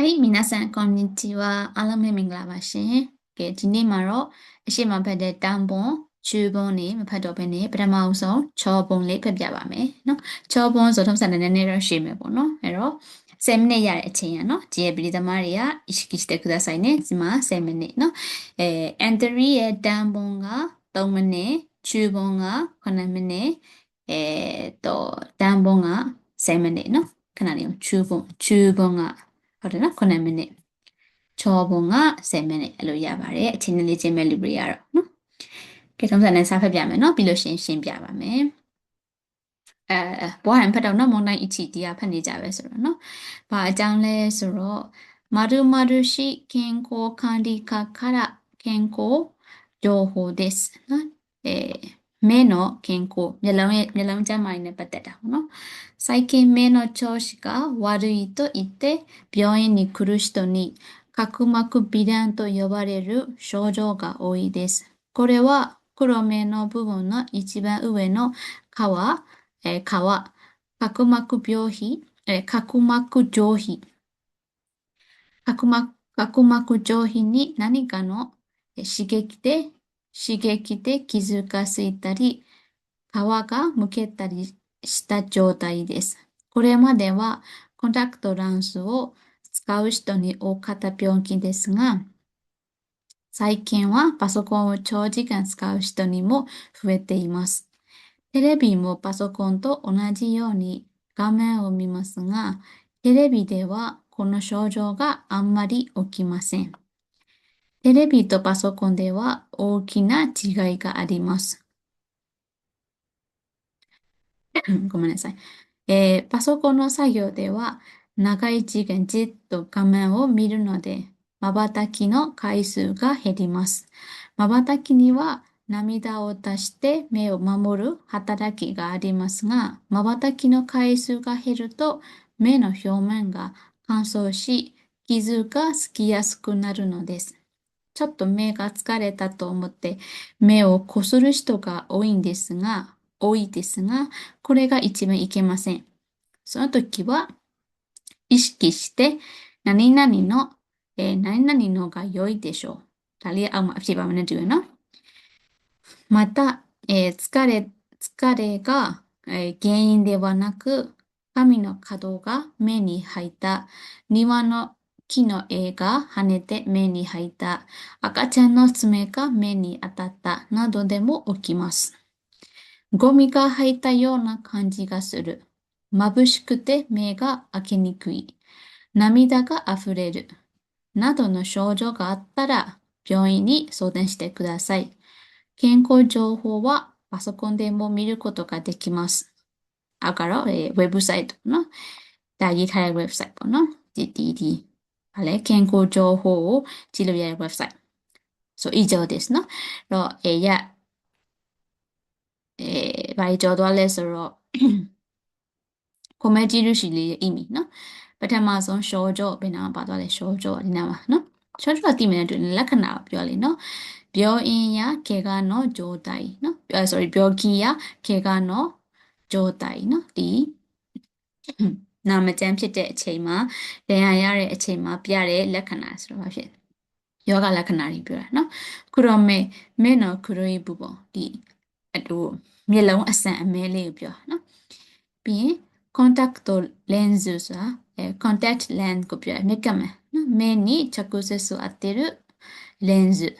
はい皆さんこんにちはအားလုံးပဲမင်္ဂလာပါရှင်ကဲဒီနေ့မှာတော့အရှိမဖတ်တဲ့တန်ပွန်ချူပွန်နေမဖတ်တော့ဘဲနဲ့ပထမအောင်ဆုံးချောပွန်လေးဖတ်ပြပါမယ်နော်ချောပွန်ဆိုတော့ဆက်နေနေတော့ရှင်းမယ်ပေါ့နော်အဲ့တော့10မိနစ်ရတဲ့အချိန်ရနော်ဒီရဲ့ပြည်သမားတွေက意識してくださいねဒီမှာ10မိနစ်နော်entry ရဲ့တန်ပွန်က3မိနစ်ချူပွန်က9မိနစ်တော့တန်ပွန်က10မိနစ်နော်ခဏလေးချူပွန်ကဟုတ်တယ်နော်9မိနစ်ချောပုံက10မိနစ်အဲ့လိုရပါတယ်အချိန်လေးချင်းမဲ့လူတွေရတော့နော်ကဲထုံးစံနဲ့စာဖတ်ပြမယ်နော်ပြီးလို့ရှင်းပြပါမယ်ဘောဟန်ဖတ်တော့နော်မွန်တိုင်းအချီတရားဖတ်နေကြပဲဆိုတော့နော်ဘာအကြောင်းလဲဆိုတော့မာဒူမာဒူရှိခင်ကိုခန္ဒီခခရခင်ကိုဂျိုဟိုဒစ်နော်မဲနော်ခင်ကိုမျက်လုံးကျမ်းမာရေးနဲ့ပတ်သက်တာပေါ့နော်最近目の調子が悪いと言って病院に来る人に角膜鼻炎と呼ばれる症状が多いです。これは黒目の部分の一番上の皮、角膜病皮、角膜上皮、角膜上皮に何かの刺激で傷がついたり、皮がむけたりした状態です。これまではコンタクトレンズを使う人に多かった病気ですが、最近はパソコンを長時間使う人にも増えています。テレビもパソコンと同じように画面を見ますが、テレビではこの症状があんまり起きません。テレビとパソコンでは大きな違いがあります。ごめんなさい。パソコンの作業では長い時間じっと画面を見るので、瞬きの回数が減ります。瞬きには涙を出して目を守る働きがありますが、瞬きの回数が減ると目の表面が乾燥し、傷がつきやすくなるのです。ちょっと目が疲れたと思って目をこする人が多いですが、これが一番いけません。その時は意識して何々のが良いでしょう。ဒါလေးအောက်မှာအဖြစ်ပါမယ်နဲ့တူရနော်။また、疲れが、原因ではなく、髪の角が目に入った、庭の木の絵が跳ねて目に入った、赤ちゃんの爪が目に当たったなどでも起きます。ゴミが入ったような感じがする。眩しくて目が開けにくい。涙が溢れる。などの症状があったら、病院に相談してください。健康情報はパソコンでも見ることができます。အောက်ကတော့ウェブサイトနော်။ဒါရေးထားတဲ့ website ပေါ့နော်။ဒီဘာလဲ健康情報をကြည့်လို့ရတဲ့ website。そう以上ですနော်။တော့ဘာကြီးကြော်သွားလဲဆိုတော့ခွန်မဲကြည့်လို့ရှိလေရဲ့ email နော်ပထမဆုံးရှောကြောဘယ်နာမှာပါသွားလဲရှောကြောဒီနာမှာနော်ရှောကြောကတိမယ်နဲ့လက္ခဏာကိုပြောလေနော်病院や怪我の状態နော်sorry 病気や怪我の状態နော်ဒီနာမကျန်းဖြစ်တဲ့အချိန်မှာဒဏ်ရာရတဲ့အချိန်မှာပြတဲ့လက္ခဏာဆိုတော့ဘာဖြစ်ယောဂလက္ခဏာတွေပြောတာနော်ခုတော့မဲနော်ခရိုးဘူးပေါ့ဒီမျက်လုံးအဆန်အမဲလေးကိုပြောနော်ပြီးရင်contact lens ဆိုတာcontact lens ကိုပြောမျက်ကမယ်နော်目に直接当てるレンズ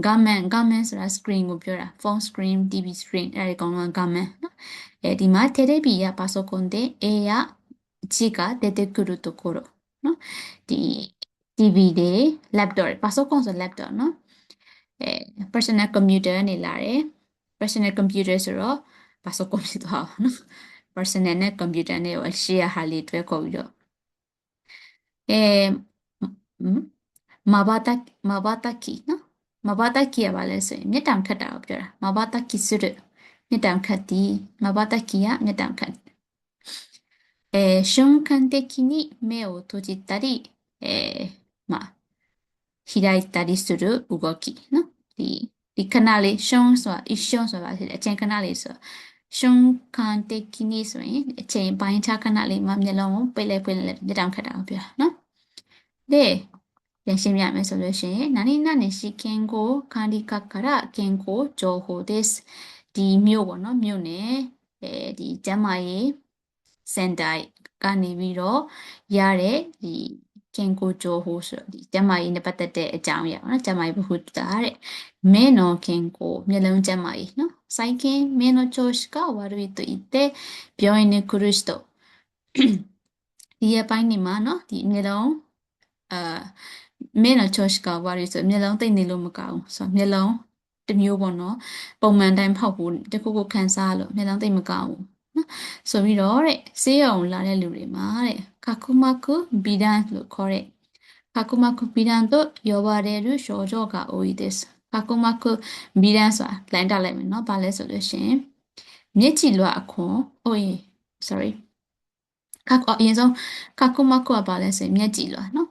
画面ဆိုတာ screen ကိုပြောတာ phone screen TV screen အဲ့ဒီကောင်က画面နော်ဒီမှာテレビやパソコンで絵や字が出てくるところနော်ဒီ TV တွေ laptop တွေ パソコンဆို laptop နော်personal computer နေလာတယ် personal computer ဆိုတော့ パソコンဖြစ်သွားအောင်နော် personal နဲ့ computer နဲ့ကိုရှေ့ရဟာလေးတွဲခေါ်ပြီးတော့まばたきနော်まばたきရပါလဲဆိုရင်မျက်တောင်ခတ်တာကိုပြောတာまばたきするမျက်တောင်ခတ်သည်まばたきやမျက်တောင်ခတ်瞬間的に目を閉じたり開いたりする動きနော်ဒီခဏလေးရှုံးဆိုတာ一瞬ဆိုတာဖြစ်တယ်အချိန်ခဏလေးဆို瞬間的にဆိုရင်အချိန်ပိုင်းခြားခဏလေးမှမျက်လုံးကိုပိတ်လိုက်မျက်တောင်ခတ်တာကိုပြောတာနော်で、ပြန်ရှင်းပြမယ်ဆိုလို့ရှိရင်何々市健康管理課から健康情報です。ဒီမြို့ပေါ့နော်မြို့နယ်ဒီကျန်းမာရေးစင်တာကနေပြီးတော့ရတဲ့ဒီ健康情報ဆိုတော့ဒီကျန်းမာရေးနဲ့ပတ်သက်တဲ့အကြောင်းအရာပေါ့နော်ကျန်းမာရေးဗဟုသုတတဲ့目の健康မျက်လုံးကျန်းမာရေးနော်最近目の調子が悪いと言って病院に来る人ဒီရက်ပိုင်းနေမှာနော်ဒီမျက်လုံးမျက်နှာချောချကဝါရီဆိုမျက်လုံးသိမ့်နေလို့မကောင်းဆိုမျက်လုံးတစ်မျိုးပေါ့နော်ပုံမှန်တိုင်းဖောက်ဖို့တခုခုခံစားလို့မျက်လုံးသိမ့်မကောင်းဘူးနော်ဆိုပြီးတော့တဲ့ဆေးရုံလာတဲ့လူတွေမှာတဲ့ကာကူမာကူဘီဒန်လို့ခေါ်တဲ့ကာကူမာကူဘီဒန်တို့ရောပါတဲ့လူ症状が多いですကာကူမာကူဘီဒန်ဆိုတာလိုင်းတက်လိုက်မယ်နော်ဘာလဲဆိုလို့ရှင်မျက်ကြည်လွှာအခွန် sorry အရင်ဆုံးကာကူမာကူကဘာလဲဆိုရင်မျက်ကြည်လွှာနော်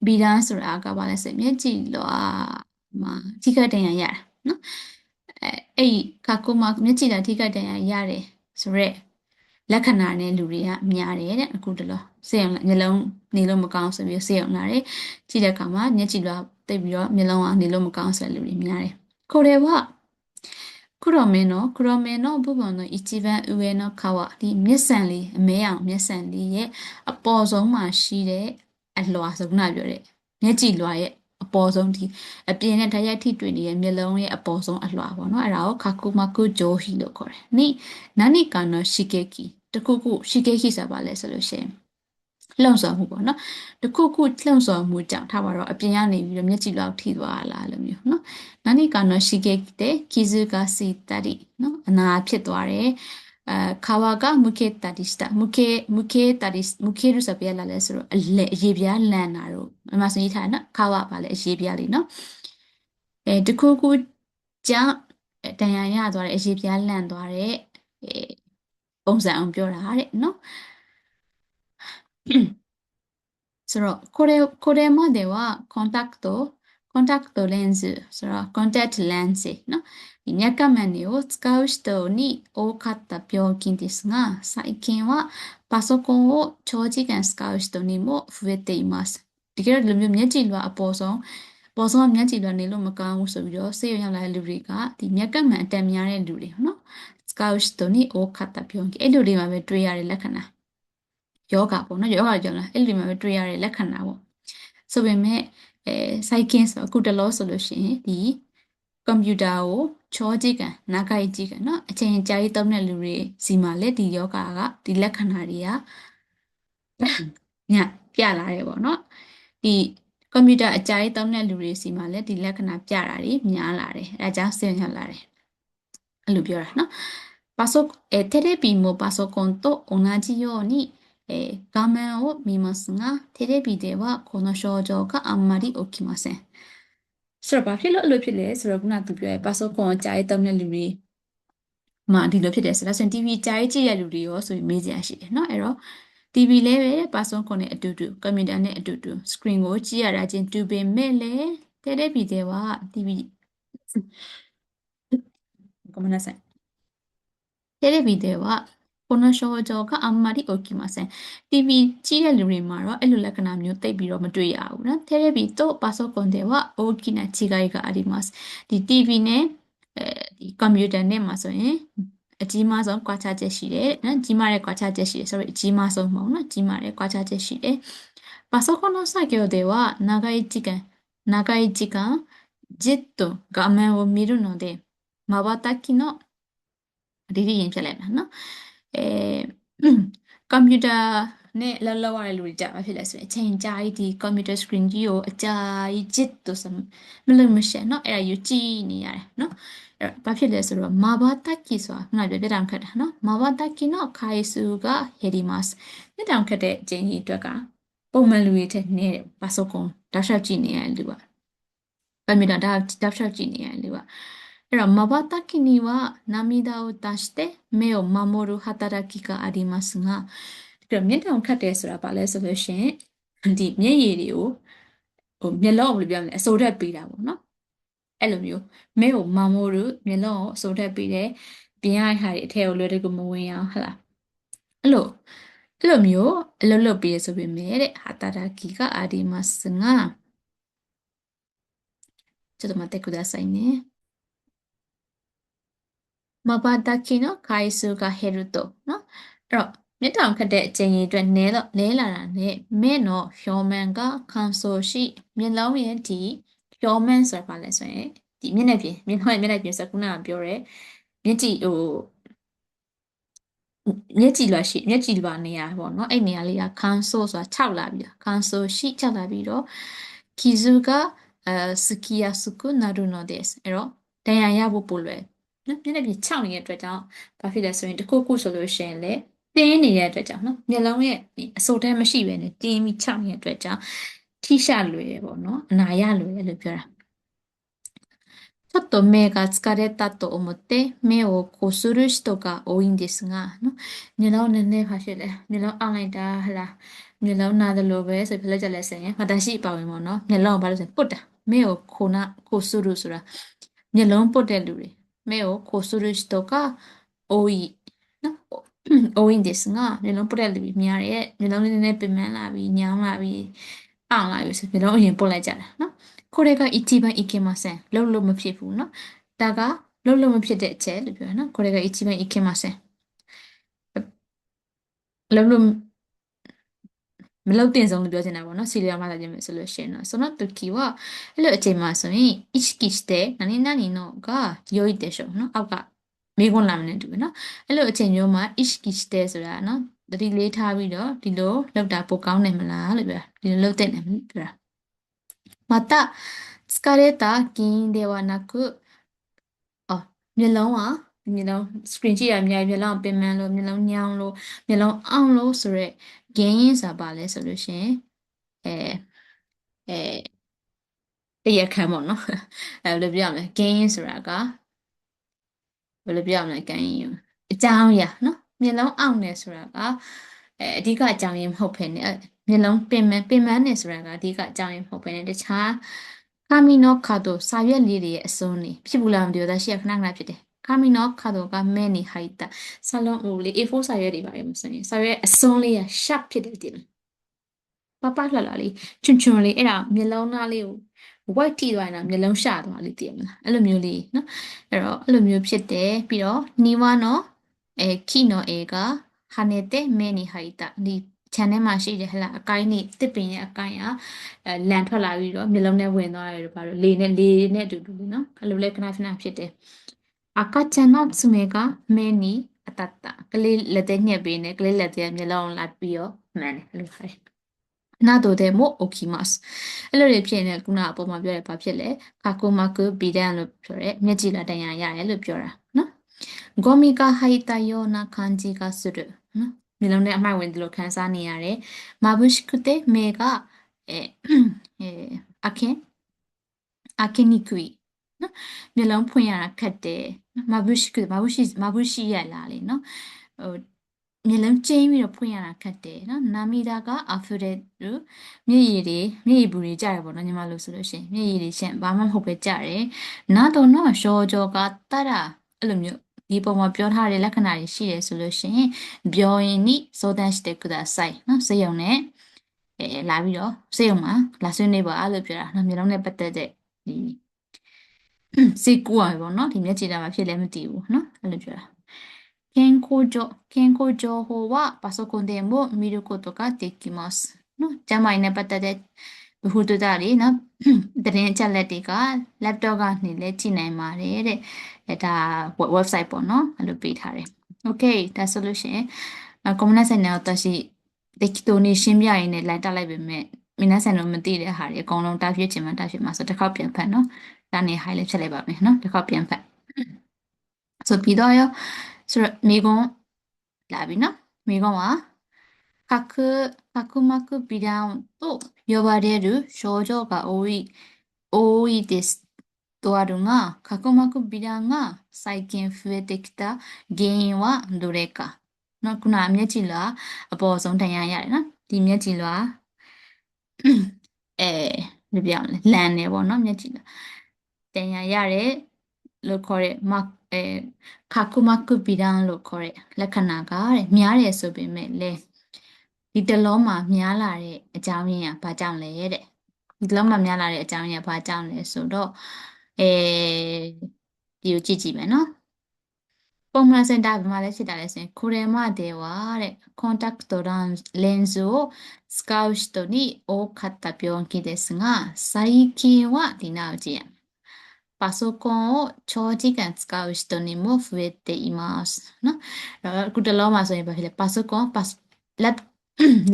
ဘီဒန်းဆိုတာကဘာလဲဆိုရင်မျက်ကြည်လွှာမှာထိခိုက်ဒဏ်ရာရတာနော်အဲ့ကာကူမာမျက်ကြည်လွှာထိခိုက်ဒဏ်ရာရတယ်ဆိုရက်လက္ခဏာနဲ့လူတွေကများတယ်တဲ့အခုတလောစေရုံမျက်လုံးနေလို့မကောင်းဆိုပြီးစေရုံလာတယ်ကြည့်တဲ့အခါမှာမျက်ကြည်လွှာတိတ်ပြီးတော့မျက်လုံးကနေလို့မကောင်းဆိုတဲ့လူတွေများတယ်これは黒目の部分の一番上の皮ဒီမျက်စံလေးအမဲအောင်မျက်စံလေးရဲ့အပေါ်ဆုံးမှာရှိတဲ့အလွှာဆိုခုနပြောတဲ့မျက်ကြည်လွှာရဲ့အပေါ်ဆုံးဒီအပြင်နဲ့ဓာတ်ရိုက်ထိတွေ့နေတဲ့မျက်လုံးရဲ့အပေါ်ဆုံးအလွှာပေါ့နော်အဲ့ဒါကိုခါကူမကူဂျိုဟီလို့ခေါ်တယ်နာနိကာနောရှီကေကီတခုခုရှီကေကီဆိုတာဘာလဲဆိုလို့ရှိရင်လှုံ့ဆော်မှုပေါ့နော်တခုခုလှုံ့ဆော်မှုကြောင့်ထားပါတော့အပြင်ကနေပြီးတော့မျက်ကြည်လောက်ထိသွားလားလို့မျိုးနော်နာနိကာနောရှီကေတဲ့ကီဇူကာစီတရီနော်အနာဖြစ်သွားတယ်ခါဝါကမုခေတာဒီစတာမုခေတာဒီမုခေရုစပြလာလဲဆိုတော့အရေပြားလန်တာတို့အမှဆိုရေးထားနော်ခါဝါပါလဲအရေပြားလေးနော်တခုခုကြောင့်တန်ရာရသွားတဲ့အရေပြားလန်သွားတဲ့ပုံစံအောင်ပြောတာတဲ့နော်ဆိုတော့これまではコンタクトレンズဆိုတော့ contact lens နော်ဒီမျက်ကပ်မှန်တွေကို使う人に多かった病気ですが最近はパソコンを長時間使う人にも増えていますတကယ်တော့ဒီလိုမျိုးမျက်ကြည်လွှာအပေါ်ဆုံးမျက်ကြည်လွှာနေလို့မကောင်းဘူးဆိုပြီးတော့ဆေးရုံရောက်လာတဲ့လူတွေကဒီမျက်ကပ်မှန်အတက်များတဲ့လူတွေနော်使う人に多かった病気အဲ့လိုတွေမှာပဲတွေ့ရတဲ့လက္ခဏာယောဂပေါ့နော်ယောဂကြောင့်လားအဲ့ဒီမှာပဲတွေ့ရတဲ့လက္ခဏာပေါ့ဆိုပေမဲ့စိုက်ခင်းဆိုအခုတလောဆိုလို့ရှိရင်ဒီကွန်ပျူတာကိုချောကြည့်ကန်နားကြိုက်ကြည့်ကန်နော်အချိန်ကြာကြီးသုံးတဲ့လူတွေစီမှာလည်းဒီယောဂကဒီလက္ခဏာတွေကညပြလာတယ်ပေါ့နော်ဒီကွန်ပျူတာအကြာကြီးသုံးတဲ့လူတွေစီမှာလည်းဒီလက္ခဏာပြတာတွေများလာတယ်အဲဒါကြောင့်ဆင်ရလာတယ်အဲ့လိုပြောတာနော်テレビもパソコンと同じように画面を見ますが、テレビではこの症状があんまり起きません。ဆိုတော့ဘာဖြစ်လို့အဲ့လိုဖြစ်လဲဆိုတော့ခုနကသူပြောရဲ့ပါဆိုကွန်ကြားရေးတုံးတဲ့လူတွေမှာဒီလိုဖြစ်တယ်ဆိုတော့ဆိုရင် TV ကြားရေးကြည့်ရလူတွေရောဆိုပြီးမေးစရာရှိတယ်เนาะအဲ့တော့ TV လဲပဲပါဆိုကွန်နဲ့အတူတူကွန်ပျူတာနဲ့အတူတူ screen ကိုကြည့်ရတာချင်းတူပေမဲ့လည်းတဲတဲ့ဗီဒီယိုက TV ごめんなさいテレビではこの症状があんまり起きません。TV ကြည့်တဲ့လူတွေမှာတော့အဲ့လိုလက္ခဏာမျိုးသိပ်ပြီးတော့မတွေ့ရဘူးနော်။テレビとパソコンでは大きな違いがあります。ဒီ TV နဲ့ဒီကွန်ပျူတာနဲ့မှာဆိုရင်အကြီးမားဆုံးကွာခြားချက်ရှိတယ်နော်။ကြီးမားတဲ့ကွာခြားချက်ရှိတယ် sorry အကြီးမားဆုံးမဟုတ်နော်။ကြီးမားတဲ့ကွာခြားချက်ရှိတယ်။パソコンの作業では長い時間じっと画面を見るので瞬きのဒီဒီရင်ဖြစ်လိုက်မှာနော်ကွန်ပျူတာနဲ့လောက်ရတဲ့လူတွေကြာမှာဖြစ်လဲဆိုရင်အချိန်ကြာကြီးဒီကွန်ပျူတာ screen ကြီးကိုအကြာကြီးကြည့်တော့မလို့မရှက်နော်အဲ့ဒါယူကြည့်နေရတယ်နော်အဲ့တော့ဘာဖြစ်လဲဆိုတော့မာဘာတက်ကီဆိုတာခုနပြောပြတောင်ခတ်တာနော်မာဘာတက်ကီနော်ခိုင်စုကဟယ်ဒီမတ်ပြတောင်ခတ်တဲ့အချိန်ကြီးအတွက်ကပုံမှန်လူတွေထက်နည်းတယ်ပါဆိုကွန်တောက်လျှောက်ကြည့်နေရတဲ့လူကကွန်ပျူတာတောက်လျှောက်ကြည့်နေရတဲ့လူကအဲ့တော့瞬きには涙を出して目を守る働きがありますがဒီတော့မျက်တောင်ခတ်တယ်ဆိုတာဘာလဲဆိုလို့ရှိရင်ဒီမျက်ရည်တွေကိုမျက်လုံးကိုဘယ်လိုပြောမလဲအစိုးတက်ပေးတာပေါ့နော်အဲ့လိုမျိုး目を守るမျက်လုံးကိုအစိုးတက်ပေးတယ်ပြင်ရတဲ့ဟာတွေအထည်ကိုလွယ်တကူမဝင်အောင်ဟဟလားအဲ့လို အဲ့လိုမျိုးအလုပ်လုပ်ပြီးရဆိုပေမဲ့တဲ့ဟာတာရာကီကအာဒီမတ်ငါちょっと待ってくださいね。瞬きの回数が減るとနော်အဲ့တော့မျက်တောင်ခတ်တဲ့အချိန်ကြီးအတွက်နဲလာတာနဲ့မဲ့の表面が乾燥しမျက်လုံးရဲ့ဒီ表面ဆိုတာဘာလဲဆိုရင်ဒီမျက်နှာပြင်ဆိုခုနကပြောရဲမျက်ကြည်မျက်ကြည်လွှာနေရာပေါ့နော်အဲ့နေရာလေးက乾燥ဆိုတာ6လာပြီး乾燥し6လာပြီးတော့傷がつきやすくなるのですအဲ့တော့ဒဏ်ရာရဖို့ပိုလွယ်နော်မျက်နှာပြင်6နေတဲ့အတွက်ကြောင့်ဘာဖြစ်လဲဆိုရင်တစ်ခုခုဆိုလို့ရှိရင်လေတင်းနေတဲ့အတွက်ကြောင့်နော်မျက်လုံးရဲ့အစိုတဲမရှိဘဲနဲ့တင်းပြီး6နေတဲ့အတွက်ကြောင့်ထိရှလွယ်တယ်ပေါ့နော်အနာရလွယ်တယ်လို့ပြောတာちょっと目が疲れたと思って目をこする人が多いんですが、のမျက်လုံးနဲ့နဲ့ဖာရှိလေမျက်လုံးအောင့်လိုက်တာဟလားမျက်လုံးနာတယ်လို့ပဲဆိုပြလိုက်ကြလဲဆိုရင်私ပါဝင်ပေါ့နော်မျက်လုံးဘာလို့ဆိုပုတ်တာ目をこするဆိုတာမျက်လုံးပုတ်တဲ့လူတွေ目をこする人が多いနော်多いんですがမျက်လုံးပုတ်တဲ့လူတွေများတယ်မျက်လုံးလေးနဲ့ပင်ပန်းလာပြီးညောင်းလာပြီးအောင့်လာပြီးဆိုမျက်လုံးအရင်ပုတ်လိုက်ကြတာနော်これが一番いけません。လုံးမဖြစ်ဘူးနော်။ဒါကလုံးမဖြစ်တဲ့အချက်လို့ပြောရနော်။これが一番いけません。လုံးမလုံးတင်ဆုံးလို့ပြောချင်တာပေါ့နော်။စီရီယာမှသာခြင်းပဲဆိုလို့ရှိရင်တော့その時はအဲ့လိုအချိန်မှာဆိုရင်意識して何々のが良いでしょうနော်။အောက်ကမေးခွန်းလာမနေတူပဲနော်။အဲ့လိုအချိန်မျိုးမှာ意識してဆိုတာနော်။တတိလေးထားပြီးတော့ဒီလိုလောက်တာပိုကောင်းတယ်မလားလို့ပြောတာ။ဒီလိုလောက်တဲ့တယ်ပြောတာ။また疲れた原因ではなく、မျက်လုံးမျက်လုံး screen ကြည့်ရအများကြီးမျက်လုံးပင်ပန်းလို့မျက်လုံးညောင်းလို့မျက်လုံးအောင်လို့ဆိုရက် gain ဆိုတာပါလဲဆိုလို့ရှိရင်အဲတရားခံပေါ့နော်အဲဘယ်လိုပြောရမလဲ gain ဆိုတာကဘယ်လိုပြောရမလဲ gain အကြောင်းအရာနော်မျက်လုံးအောင်နေဆိုတာကအဓိကအကြောင်းရင်းမဟုတ်ဘဲနဲ့မျက်လုံးပင်ပန်းနေဆိုတာကအဓိကအကြောင်းရင်းမဟုတ်ဘဲနဲ့တခြားကာမီနိုကာတိုစာရွက်လေးတွေရဲ့အစွန်းနေဖြစ်ဘူးလားမပြောတာရှေ့ခဏခဏဖြစ်တယ်ကာမီနိုကာတိုကမဲနေဟိုက်တာဆလုံးဦးလေး A4 စာရွက်တွေပါရမစနေစာရွက်အစွန်းလေးက sharp ဖြစ်တယ်ဒီလားပလှလေးချွန်လေးအဲ့ဒါမျက်လုံးသားလေးကို white ထိသွားရင်တော့မျက်လုံးရှသွားလိမ့်တည်မလားအဲ့လိုမျိုးလေးနော်အဲ့တော့အဲ့လိုမျိုးဖြစ်တယ်ပြီးတော့နီဝါနော်ခီနိုအေကဟာနေတဲ့မဲနေဟိုက်တာဒီ channel မှာရှိတယ်ဟလာအကိုင်းနေတစ်ပင်ရဲ့အကိုင်းကလန်ထွက်လာပြီးတော့မျိုးလုံးနဲ့ဝင်သွားတယ်ဘာလို့လေနဲ့အတူတူလေနော်အဲ့လိုလဲခဏဖြစ်တယ်赤ちゃんの爪が目に当たったကလေးလက်သေးညှက်ပေးနေကလေးလက်သေးမျိုးလုံးလာပြီးတော့မှန်တယ်အဲ့လိုပါတယ်နာဒိုဒေမိုအိုကီမတ်အဲ့လိုတွေဖြစ်နေခုနအပေါ်မှာပြောရဲဘာဖြစ်လဲခါကိုမကူဘီဒန်လို့ပြောရဲမျက်ကြည်လာတန်ရရတယ်လို့ပြောတာနော်ဂိုမီကဟိုက်တယောနာခန်ဂျီကဆူရနော်မျိုးလုံးနဲ့အမိုက်ဝင်တယ်လို့ခန်းစားနေရတယ်မာဘူရှိကတေမေကအဲအခင်နီကွီနော်မျိုးလုံးဖွင့်ရတာခက်တယ်မာဘူရှိရလာလေနော်ဟိုမျက်လုံးကျင်းပြီးတော့ဖွင့်ရတာခက်တယ်နော်နာမီဒါကအဖရက်မျက်ရည်ဘူးတွေကြရပေါ့နော်ညီမလို့ဆိုလို့ရှိရင်မျက်ရည်တွေရှင်ဘာမှမဟုတ်ပဲကြတယ်နာတော့နော်ရှောကြောကတရအဲ့လိုမျိုးဒီပုံမှာပြောထားတဲ့လက္ခဏာတွေရှိတယ်ဆိုလို့ရှိရင်ပြောရင်နိသောတန်してくださいနော်စေယုံနဲ့လာပြီးတော့စေယုံမှာလာဆွေးနွေးပါလို့ပြောတာနော်မျိုးလုံးနဲ့ပတ်သက်တဲ့ဒီစေကူရပေါ့နော်ဒီမျက်ခြေတာမှာဖြစ်လဲမသိဘူးနော်အဲ့လိုပြောတာ健康情報はパソコンでも見ることができます。နော်ကျမနဲ့ပတ်သက်တဲ့ဘဟုတုတတွေနော်သတင်းအချက်လက်တွေက laptop ကနေလည်းကြည့်နိုင်ပါတယ်တဲ့ဒါ website ပေါ့နော်အဲ့လိုပေးထားတယ် Okay ဒါဆိုလို့ရှိရင်ごめんなさいね私適当にရှင်းပြရင်းနဲ့လိုက်တက်လိုက်ပေမဲ့皆さんတို့မသိတဲ့ဟာတွေအကုန်လုံးတားဖြစ်ချင်မှတားဖြစ်မှာဆိုတစ်ခေါက်ပြန်ဖတ်နော်ဒါနေ highlight ဖြစ်လိုက်ပါမယ်နော်တစ်ခေါက်ပြန်ဖတ်ဆိုပြီးတော့ရောဆိုတော့မိကုံးလာပြီနော်မိကုံးက角膜ビランと呼ばれる症状が多いですとあるが、角膜ビランが最近増えてきた原因はどれか。နော်ခုနအမျက်ကြည်လွှာအပေါ်ဆုံးတန်ရရတယ်နော်ဒီမျက်ကြည်လွှာအဲဘယ်ပြောင်းလဲလန်နေပေါ့နော်မျက်ကြည်လွှာတန်ရရတယ်လို့ခေါ်တဲ့ခါကူမကူပီဒန်လို့ခေါ်တဲ့လက္ခဏာကတဲ့များတယ်ဆိုပေမဲ့လေ ဒီတလုံးမှာများလာတဲ့အကြောင်းရင်းကဘာကြောင့်လဲတဲ့ဒီတလုံးမှာများလာတဲ့အကြောင်းရင်းကဘာကြောင့်လဲဆိုတော့ဒီကိုကြည့်ကြည့်မယ်နော်ပုံမှန်စင်တာဘယ်မှာလဲဖြစ်တာလဲဆိုရင်これまではတဲ့コンタクトレンズを使う人に多かった病気ですが最近はဒီနောက်ကြည့်ရパソコンを長時間使う人にも増えていますနော်အခုတလုံးမှာဆိုရင်ဘာဖြစ်လဲパソコンလက်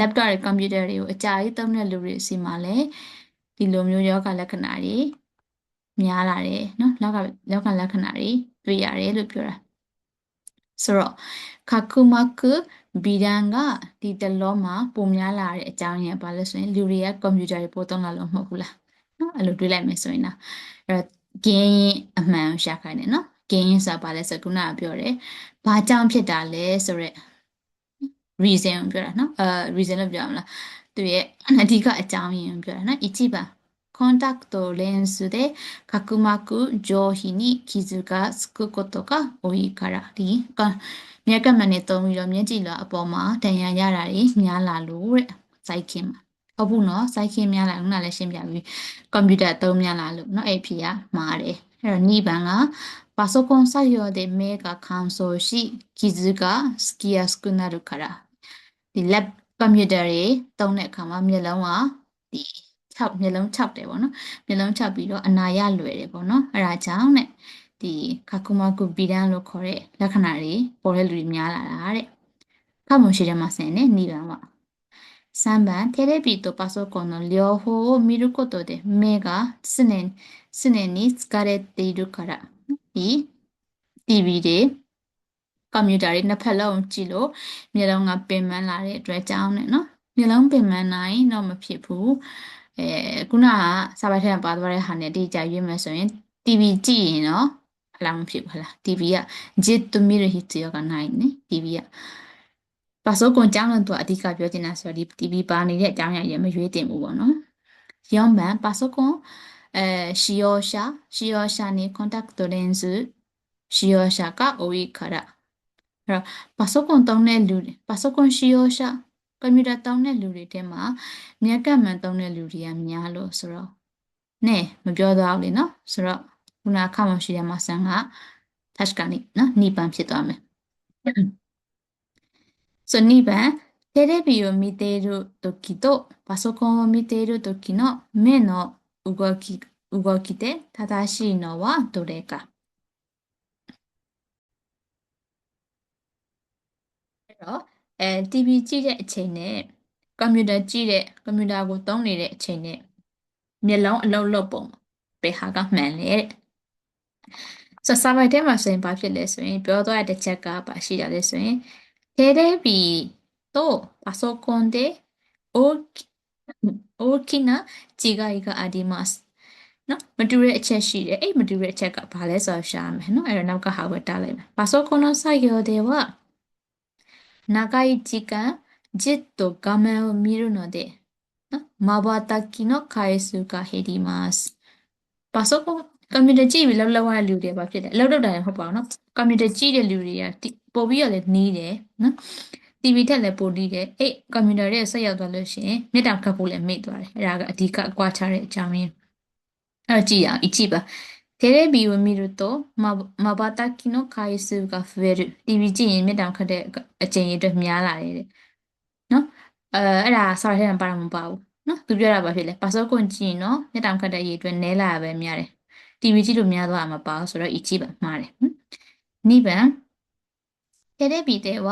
laptop တွေ computer တွေကိုအကြာကြီးသုံးတဲ့လူတွေစီမှာလည်းဒီလိုမျိုးယောဂလက္ခဏာတွေများလာတယ်နော်လောကလက္ခဏာတွေတွေ့ရတယ်လို့ပြောတာဆိုတော့ခခုမခုဗီဒန်ကဒီတလုံးမှာပုံများလာတဲ့အကြောင်းရင်းကဘာလဲဆိုရင်လူတွေကကွန်ပျူတာတွေပို့သုံးလာလို့မဟုတ်ဘူးလားနော်အဲ့လိုတွေးလိုက်မယ်ဆိုရင်တော့အဲ့တော့ဂင်းရင်အမှန်ရှာခိုင်းတယ်နော်ဂင်းရင်ဆိုတာဘာလဲဆိုခုနကပြောတယ်ဘာကြောင့်ဖြစ်တာလဲဆိုတော့ reason ကိုပြောတာနော်reason လို့ပြောရမလားသူရဲ့အဓိကအကြောင်းရင်းကိုပြောတာနော်一番コンタクトレンズで角膜上皮に傷がつくことが多いからဒီမျက်ကမှန်နဲ့သုံးပြီးတော့မျက်ကြည်လွှာအပေါ်မှာတန်ရာရတာတွေများလာလို့တဲ့စိုက်ခင်မှာဟုတ်ဘူးနော်စိုက်ခင်များလာခုနလည်းရှင်းပြပြီးကွန်ပျူတာသုံးများလာလို့နော်အဲ့ဖြစ်ရမှားတယ်အဲ့တော့2番がパソコン作業で目が乾燥し傷がつきやすくなるからဒီ lab computer တွေတုံးတဲ့အခါမှာမျက်လုံးကဒီ6မျက်လုံး6တယ်ပေါ့နော်မျက်လုံး6ပြီးတော့အနာရလွယ်တယ်ပေါ့နော်အဲ့ဒါကြောင့်တဲ့ဒီခါကူမကူဗီဒန်လို့ခေါ်တဲ့လက္ခဏာတွေပေါ်တဲ့လူတွေများလာတာတဲ့ခါမရှိတယ်မှာဆင်ね2番は3番テレビとパソコンの両方を見ることで目が常に疲れているからဒီ TV တွေကွန်ပျူတာတွေနှစ်ဖက်လုံးကြည့်လို့မျက်လုံးကပင်ပန်းလာတဲ့အတွက်ကြောင့်နဲ့နော်မျက်လုံးပင်ပန်းနိုင်တော့မဖြစ်ဘူးခုနကစာပိုက်ထဲမှာပါသွားတဲ့ဟာနဲ့ဒီကြရွေးမယ်ဆိုရင် TV ကြည့်ရင်တော့အလားမဖြစ်ဘူးဟလား TV ကじっと見る必要がないね TV ကပါစုပ်ကွန်ကြောင်းလို့သူကအဓိကပြောချင်တာဆိုတော့ဒီ TV ပါနေတဲ့အကြောင်းအရာတွေမရွေးတင်ဘူးပေါ့နော်4番パソコン使用者にコンタクトレンズ使用者が多いからအဲ့တော့ပါဆိုကွန်သုံးတဲ့လူတွေပါဆိုကွန်ရှိရောရှာကွန်ပျူတာသုံးတဲ့လူတွေထဲမှာမျက်ကပ်မှန်သုံးတဲ့လူတွေကများလို့ဆိုတော့နဲ့မပြောတော့ဘူးလေနော်ဆိုတော့ခုနခမရှိတဲ့မှာဆန်က touch ကနေနော်2番ဖြစ်သွားမယ်ဆို2番テレビを見ている時とパソコンを見ている時の目の動きで正しいのはどれかအဲ့တော့TV ကြည့်တဲ့အချိန်နဲ့ကွန်ပျူတာကြည့်တဲ့ကွန်ပျူတာကိုသုံးနေတဲ့အချိန်နဲ့မျက်လုံးအလုံးလုံးပုံဘယ်ဟာကမှန်လဲတဲ့ဆိုစာပိုက်ထဲမှာဆိုရင်ဘာဖြစ်လဲဆိုရင်ပြောသွားတဲ့တစ်ချက်ကဘာရှိတာလဲဆိုရင်テレビとパソコンで大き大きな違いがありますနော်မတူတဲ့အချက်ရှိတယ်အဲ့မတူတဲ့အချက်ကဘာလဲဆိုတော့ရှားမယ်နော်အဲ့တော့နောက်ကဟာကိုတားလိုက်မယ်パソコンの作業では長い時間じっと画面を見るので、瞬きの回数が減ります。パソコン、ကွန်ပျူတာကြည့်ပြီးလောက်လောက်ရတဲ့လူတွေပါဖြစ်တယ်။လောက်လောက်တာလည်းမဟုတ်ပါဘူးနော်။ကွန်ပျူတာကြည့်တဲ့လူတွေကပို့ပြီးတော့လည်းနီးတယ်နော်။ TV ထက်လည်းပိုနီးတယ်။အဲ့ကွန်ပျူတာရဲ့ဆက်ရောက်သွားလို့ရှိရင်မျက်တောင်ခတ်ဖို့လည်းမေ့သွားတယ်။အဲ့ဒါကအဓိကအကွာခြားတဲ့အကြောင်းရင်း။အဲ့တော့ကြည့်ရအောင်一番テレビを見ると瞬きの回数が増える。TV ကြည့်ရင်မျက်တောင်ခတ်တဲ့အချိန်တွေအတွက်များလာတယ်တဲ့။နော်အဲ့ဒါဆော်ရထဲမှာပါတော့မပါဘူးနော်သူပြောတာဘာဖြစ်လဲပါစောကွန်ကြည့်ရင်နော်မျက်တောင်ခတ်တဲ့ရေအတွက်နဲလာပဲများတယ် TV ကြည့်လို့များသွားမှာမပါဘူးဆိုတော့一番မှားတယ်2番テレビでは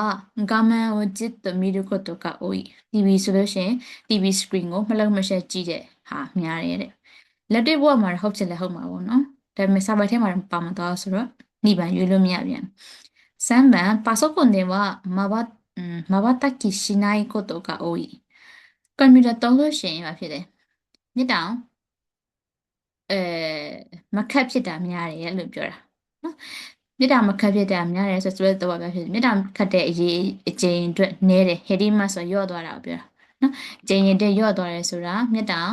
画面をじっと見ることが多い TV ဆိုလို့ရှိရင် TV screen ကိုမလုံးမရှက်ကြည့်တဲ့ဟာများတယ်တဲ့လက်တွေ့ဘဝမှာဟုတ်ချင်လည်းဟုတ်မှာပေါ့နော်ဒါပေမဲ့စာပိုက်ထဲမှာပါမသွားဆိုတော့2番ရွေးလို့မရပြန်3番パソコンでは瞬きしないことが多いကွန်ပျူတာသုံးလို့ရှိရင်ဘာဖြစ်လဲမြစ်တောင်အဲမခက်ဖြစ်တာများတယ်လို့ပြောတာနော်မြစ်တောင်မခက်ဖြစ်တာများတယ်ဆိုတော့ဘာဖြစ်လဲမြစ်တောင်ခက်တဲ့အရေးအကျဉ်အတွက်နည်းတယ်ဟေဒီမတ်ဆိုရော့သွားတာကိုပြောတာနော်အကျဉ်ရင်တဲ့ရော့သွားတယ်ဆိုတာမြစ်တောင်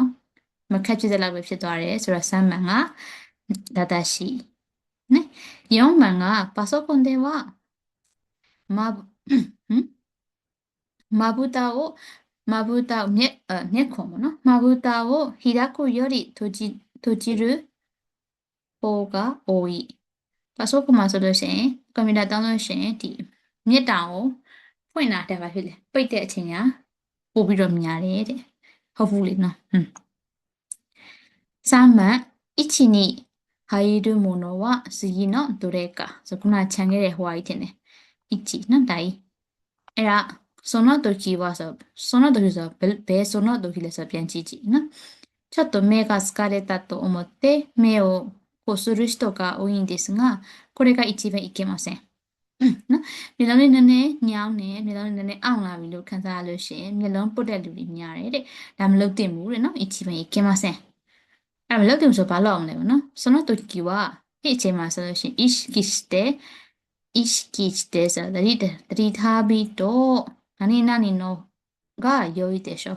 မခက်ဖြစ်တဲ့လောက်ပဲဖြစ်သွားတယ်ဆိုတော့3番が正しいね4番がパソコンではまぶたをまぶたをမျက်ခုံပေါ့နော်まぶたを開くより閉じる方が多いပါဆိုကမှာဆိုလို့ရှိရင်ကွန်ပျူတာတောင်းလို့ရှိရင်ဒီမြစ်တောင်ကိုဖွင့်တာတက်ပါဖြစ်လေပိတ်တဲ့အချိန်ကပို့ပြီးတော့များတယ်တဲ့ဟုတ်ဘူးလေနော်3番1に入るものは次のどれかဆိုခုနခြံခဲ့တဲ့ဟိုဟာကြီးတင်တယ်1နော်ဒါကြီးအဲ့ဒါその時はその時はその時လဲဆိုပြန်ကြည့်ကြည့်နော်ちょっと目が疲れたと思って目をこする人が多いんですが、これが一番いけません。နော်မျိုးလုံးလေးနည်းနည်းညောင်းနေမျိုးလုံးလေးနည်းနည်းအောင်လာပြီလို့ခံစားရလို့ရှိရင်မျိုးလုံးပုတ်တဲ့လူတွေများတယ်တဲ့ဒါမလုပ်သင့်ဘူးတဲ့နော်一番いけませんအဲ့မလုပ်သင့်ဘူးဆိုဘာလုပ်အောင်လဲပေါ့နော်その時はဒီအချိန်မှာဆိုလို့ရှိရင်意識してဆိုတော့သတိထားပြီးတော့何々のが良いでしょ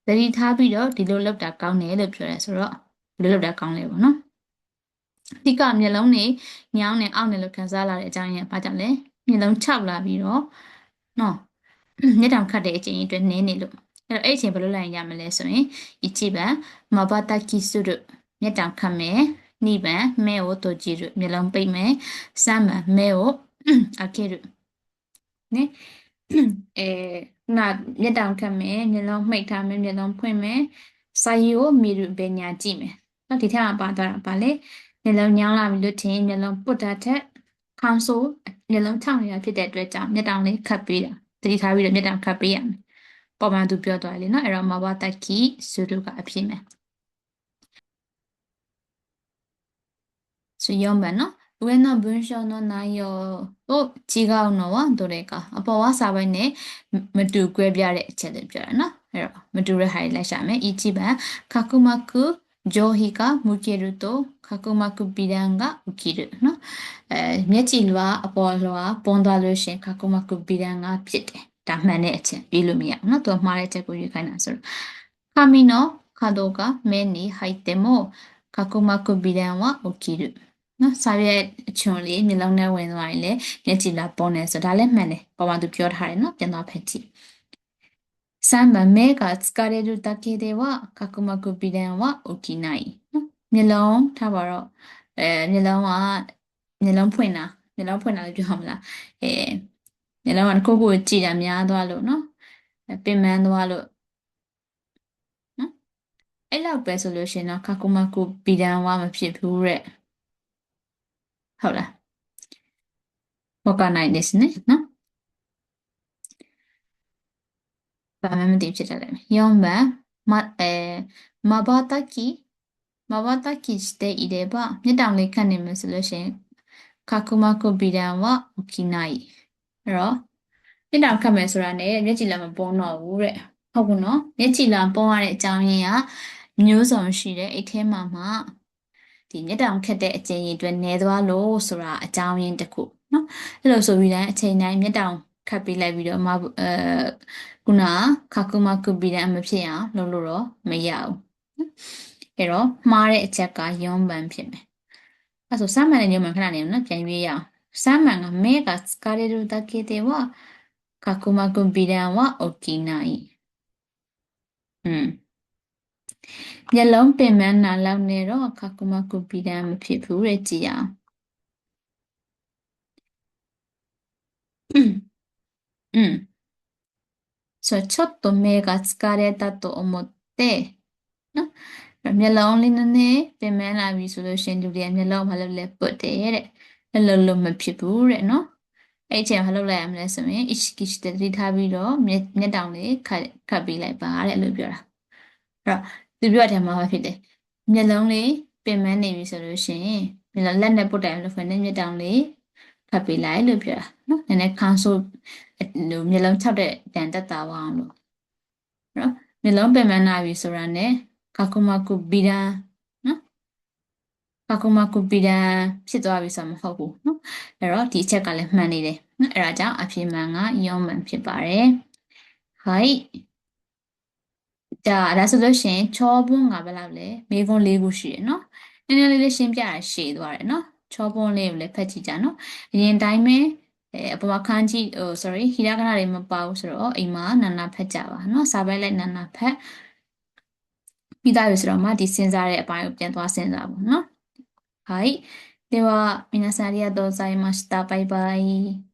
သတိထားပြီးတော့ဒီလိုလုပ်တာကောင်းတယ်လို့ပြောရဲဆိုတော့ဒီလိုလုပ်တာကောင်းတယ်ပေါ့နော်ဒီကမျက်လုံးတွေညောင်းနေအောင့်နေလို့ခံစားလာတဲ့အကြောင်းရင်းကဘာကြောင့်လဲမျက်လုံးခြောက်လာပြီးတော့နော်မျက်တောင်ခတ်တဲ့အချိန်အတွက်နင်းနေလို့အဲ့တော့အဲ့အချိန်ဘယ်လိုလိုက်ရမလဲဆိုရင်1番まばたきするမျက်တောင်ခတ်မယ်2番目を閉じるမျက်လုံးပိတ်မယ်3番目を開けるねအဲနာမျက်တောင်ခတ်မယ်မျက်လုံးမှိတ်ထားမယ်မျက်လုံးဖွင့်မယ်စာရီကိုမီရဘညာကြည့်မယ်နော်ဒီထက်မှာပါသွားတာပါလေမျက်လုံးညောင်းလာပြီလို့ထင်မျက်လုံးပုတ်တာထက်ခေါင်းဆိုးမျက်လုံးထောက်နေတာဖြစ်တဲ့အတွက်ကြောင့်မျက်တောင်လေးခတ်ပေးတာတတိထားပြီးတော့မျက်တောင်ခတ်ပေးရမယ်ပေါ်မှသူပြောသွားတယ်လေနော်အဲ့တော့မဘာတက်ခီစုတို့ကအဖြစ်မယ်ဆို4番の上の文章の内容と違うのはどれかအပေါ်ကစာပိုင်းနဲ့မတူကွဲပြားတဲ့အချက်တွေပြောတာနော်အဲ့တော့မတူတဲ့ဟာတွေလိုက်ရှာမယ်1番角膜上皮がむけると角膜鼻炎が起きるနော်မျက်ကြည်လွှာအပေါ်လွှာပွန်သွားလို့ရှင်角膜鼻炎がဖြစ်တယ်ဒါမှန်တဲ့အချက်ပြီးလို့မရဘူးနော်သူကမှားတဲ့အချက်ကိုရွေးခိုင်းတာဆိုတော့髪の角が目に入っても角膜鼻炎は起きるနော်စာရွက်အချွန်လေးမျိုးလုံးထဲဝင်သွားရင်လေမျက်ကြည်လာပေါ်နေဆိုဒါလည်းမှန်တယ်ပေါ်မှာသူပြောထားတယ်နော်ပြန်သွားဖက်ကြည့်3番目が疲れるだけでは角膜鼻炎は起きないနော်မျိုးလုံးထားပါတော့မျိုးလုံးကမျိုးလုံးဖွင့်တာမျိုးလုံးဖွင့်တာလို့ပြောမလားမျိုးလုံးကကိုကိုကြည်တာများသွားလို့နော်ပင်ပန်းသွားလို့နော်အဲ့လောက်ပဲဆိုလို့ရှင်တော့角膜鼻炎はမဖြစ်ဘူးတဲ့ဟုတ်လားわかんないですねနော်ဘာမှမသိဖြစ်တတ်တယ်4番まばたきしていればမျက်တောင်လေးခတ်နေမယ်ဆိုလို့ရှိရင်角膜鼻炎は起きないအဲ့တော့မျက်တောင်ခတ်မယ်ဆိုတာနဲ့မျက်ကြည်လာမပေါ်တော့ဘူးတဲ့ဟုတ်ဘူးနော်မျက်ကြည်လာပေါ်ရတဲ့အကြောင်းရင်းကမျိုးစုံရှိတယ်အဲ့ထဲမှာဒီမျက်တောင်ခတ်တဲ့အကျဉ်းရည်တွေနေသွားလို့ဆိုတာအကြောင်းရင်းတစ်ခုနော်အဲ့လိုဆိုပြီးတိုင်းအချိန်တိုင်းမျက်တောင်ခတ်ပေးလိုက်ပြီးတော့ခုနခကုမကုပြီးတဲ့အမဖြစ်အောင်လုပ်လို့တော့မရဘူးအဲ့တော့မှားတဲ့အချက်က4番ဖြစ်မယ်အဲ့ဆို3番နဲ့4番ခဏနေနော်ပြန်ရွေးရအောင်3番က目が疲れるだけでは角膜鼻炎は起きないမျက်လုံးပင်ပန်းနာလောက်နေတော့ခကုမကုပီဒံမဖြစ်ဘူးတဲ့ကြည်အောင်そうちょっと目が疲れたと思ってနော်မျက်လုံးလေးနည်းနည်းပင်ပန်းလာပြီဆိုလို့ရှင်လူတွေကမျက်လုံးဘာလို့လဲပုတ်တယ်တဲ့အဲ့လိုလိုမဖြစ်ဘူးတဲ့နော်အဲ့ချိန်ဘာလုပ်လိုက်ရမလဲဆိုရင် ishiki တတိထားပြီးတော့မျက်တောင်လေးခတ်ပေးလိုက်ပါတဲ့လို့ပြောတာအဲ့တော့သူပြောတဲ့မှာဘာဖြစ်လဲမျက်လုံးလေးပင်ပန်းနေပြီဆိုလို့ရှိရင်မျက်လုံးလက်နဲ့ပုတ်တိုင်လို့ဖွင့်နေမျက်တောင်လေးဖတ်ပေးလိုက်လို့ပြောတာနော်နည်းနည်းခေါင်းဆိုးမျက်လုံး၆တဲ့တန်တက်တာဝအောင်လို့နော်မျက်လုံးပင်ပန်းလာပြီဆိုတာနဲ့ကာကူမာကူဘီဒန်နော်ကာကူမာကူဘီဒန်ဖြစ်သွားပြီဆိုတာမဟုတ်ဘူးနော်အဲ့တော့ဒီအချက်ကလည်းမှန်နေတယ်နော်အဲ့ဒါကြောင့်အဖြေမှန်ကယောမှန်ဖြစ်ပါတယ်はいဒါဆိုလို့ရှိရင်ချောပွန်းကဘယ်လောက်လဲမေခွန်း၄ခုရှိရယ်နော်နည်းနည်းလေးရှင်းပြရရှည်သွားတယ်နော်ချောပွန်းလေးကိုလည်းဖတ်ကြည့်ကြနော်အရင်တိုင်းပဲ အပေါ်မှာခန်းကြီးsorry ဟီရဂနာတွေမပါဘူးဆိုတော့အိမ်မှာနာနာဖတ်ကြပါနော်စာပိုက်လိုက်နာနာဖတ်ပြီးသားပြီဆိုတော့မှဒီစဉ်းစားတဲ့အပိုင်းကိုပြန်သွားစဉ်းစားပါနော်はい。では、皆さんありがとうございました。バイバイ。